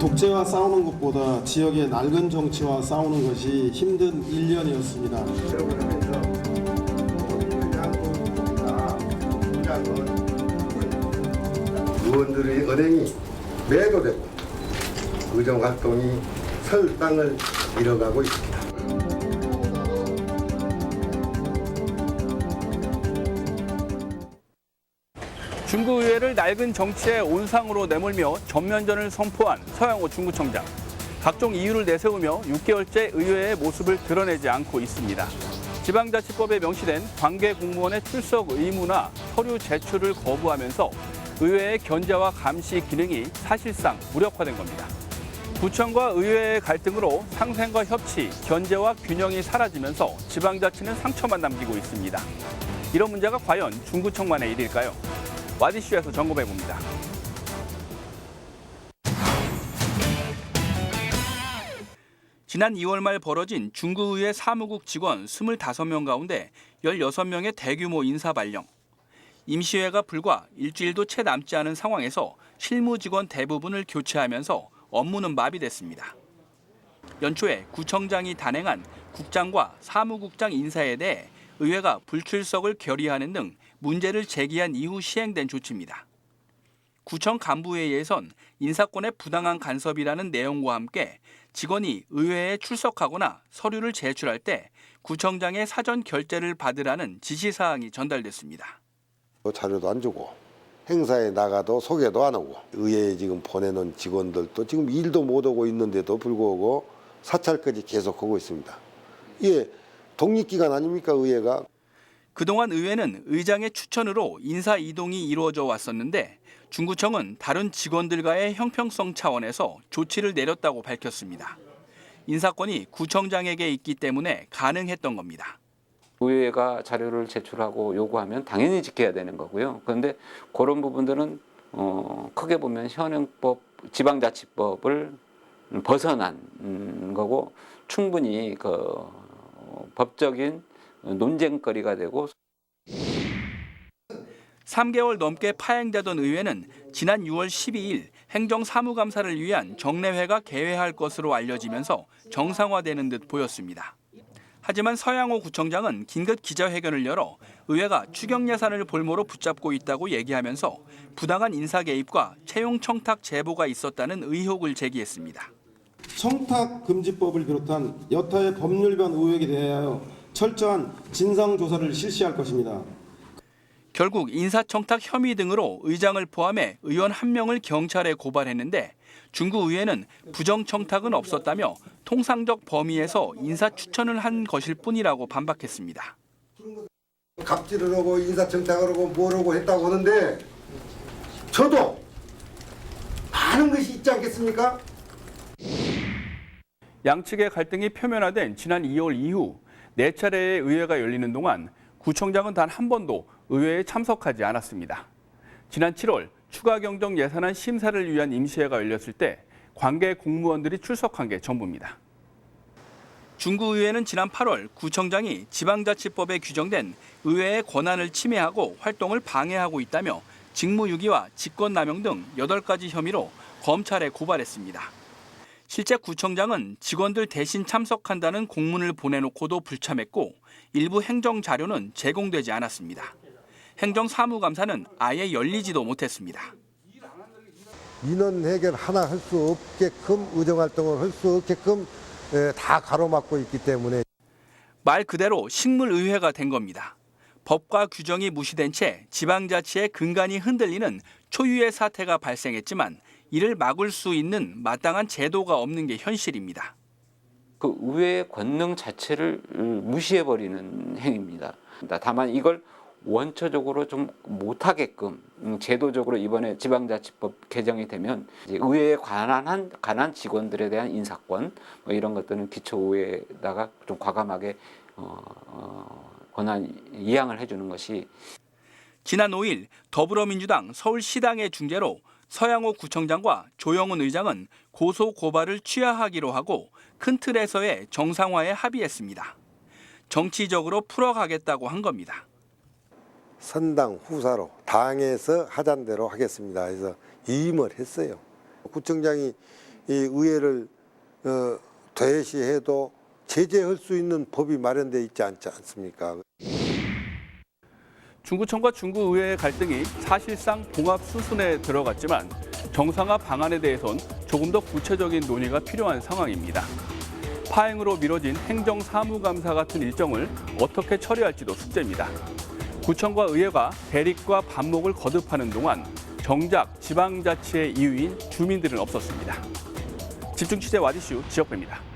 독재와 싸우는 것보다 지역의 낡은 정치와 싸우는 것이 힘든 1년이었습니다. 의원들의 은행이 매도되고 의정활동이 설 땅을 잃어가고 있습니다. 중구의회를 낡은 정치의 온상으로 내몰며 전면전을 선포한 서양호 중구청장. 각종 이유를 내세우며 6개월째 의회의 모습을 드러내지 않고 있습니다. 지방자치법에 명시된 관계 공무원의 출석 의무나 서류 제출을 거부하면서 의회의 견제와 감시 기능이 사실상 무력화된 겁니다. 구청과 의회의 갈등으로 상생과 협치, 견제와 균형이 사라지면서 지방자치는 상처만 남기고 있습니다. 이런 문제가 과연 중구청만의 일일까요? 와디슈에서 점검해봅니다. 지난 2월 말 벌어진 중구의회 사무국 직원 25명 가운데 16명의 대규모 인사 발령. 임시회가 불과 일주일도 채 남지 않은 상황에서 실무 직원 대부분을 교체하면서 업무는 마비됐습니다. 연초에 구청장이 단행한 국장과 사무국장 인사에 대해 의회가 불출석을 결의하는 등 문제를 제기한 이후 시행된 조치입니다. 구청 간부회의에선 인사권의 부당한 간섭이라는 내용과 함께 직원이 의회에 출석하거나 서류를 제출할 때 구청장의 사전 결재를 받으라는 지시사항이 전달됐습니다. 자료도 안 주고 행사에 나가도 소개도 안 하고 의회에 지금 보내놓은 직원들도 지금 일도 못 오고 있는데도 불구하고 사찰까지 계속하고 있습니다. 이게 독립기관 아닙니까, 의회가? 그동안 의회는 의장의 추천으로 인사 이동이 이루어져 왔었는데 중구청은 다른 직원들과의 형평성 차원에서 조치를 내렸다고 밝혔습니다. 인사권이 구청장에게 있기 때문에 가능했던 겁니다. 의회가 자료를 제출하고 요구하면 당연히 지켜야 되는 거고요. 그런데 그런 부분들은 크게 보면 현행법, 지방자치법을 벗어난 거고 충분히 그 법적인 논쟁거리가 되고 3개월 넘게 파행되던 의회는 지난 6월 12일 행정사무감사를 위한 정례회가 개회할 것으로 알려지면서 정상화되는 듯 보였습니다. 하지만 서양호 구청장은 긴급 기자회견을 열어 의회가 추경 예산을 볼모로 붙잡고 있다고 얘기하면서 부당한 인사 개입과 채용 청탁 제보가 있었다는 의혹을 제기했습니다. 청탁금지법을 비롯한 여타의 법률 위반 의혹에 대하여 철저한 진상조사를 실시할 것입니다. 결국 인사청탁 혐의 등으로 의장을 포함해 의원 1명을 경찰에 고발했는데 중구의회는 부정청탁은 없었다며 통상적 범위에서 인사 추천을 한 것일 뿐이라고 반박했습니다. 갑질을 하고 인사청탁을 하고 뭘 하고 했다고 하는데 저도 많은 것이 있지 않겠습니까? 양측의 갈등이 표면화된 지난 2월 이후 4차례의 의회가 열리는 동안 구청장은 단 한 번도 의회에 참석하지 않았습니다. 지난 7월 추가 경정 예산안 심사를 위한 임시회가 열렸을 때 관계 공무원들이 출석한 게 전부입니다. 중구의회는 지난 8월 구청장이 지방자치법에 규정된 의회의 권한을 침해하고 활동을 방해하고 있다며 직무유기와 직권남용 등 8가지 혐의로 검찰에 고발했습니다. 실제 구청장은 직원들 대신 참석한다는 공문을 보내놓고도 불참했고 일부 행정자료는 제공되지 않았습니다. 행정사무감사는 아예 열리지도 못했습니다. 민원 해결 하나 할 수 없게끔 의정활동을 할 수 없게끔 다 가로막고 있기 때문에 말 그대로 식물의회가 된 겁니다. 법과 규정이 무시된 채 지방자치의 근간이 흔들리는 초유의 사태가 발생했지만 이를 막을 수 있는 마땅한 제도가 없는 게 현실입니다. 그 의회의 권능 자체를 무시해버리는 행위입니다. 다만 이걸 원초적으로 좀 못하게끔 제도적으로 이번에 지방자치법 개정이 되면 이제 의회에 관한 직원들에 대한 인사권 뭐 이런 것들은 기초의회에다가 좀 과감하게 권한 이양을 해주는 것이. 지난 5일 더불어민주당 서울시당의 중재로 서양호 구청장과 조영훈 의장은 고소 고발을 취하하기로 하고 큰 틀에서의 정상화에 합의했습니다. 정치적으로 풀어가겠다고 한 겁니다. 선당 후사로 당에서 하잔 대로 하겠습니다. 그래서 임을 했어요. 구청장이 이 의회를 대시해도 제재할 수 있는 법이 마련돼 있지 않지 않습니까? 중구청과 중구의회의 갈등이 사실상 봉합 수순에 들어갔지만 정상화 방안에 대해선 조금 더 구체적인 논의가 필요한 상황입니다. 파행으로 미뤄진 행정사무감사 같은 일정을 어떻게 처리할지도 숙제입니다. 구청과 의회가 대립과 반목을 거듭하는 동안 정작 지방자치의 이유인 주민들은 없었습니다. 집중취재 와디슈 지역배입니다.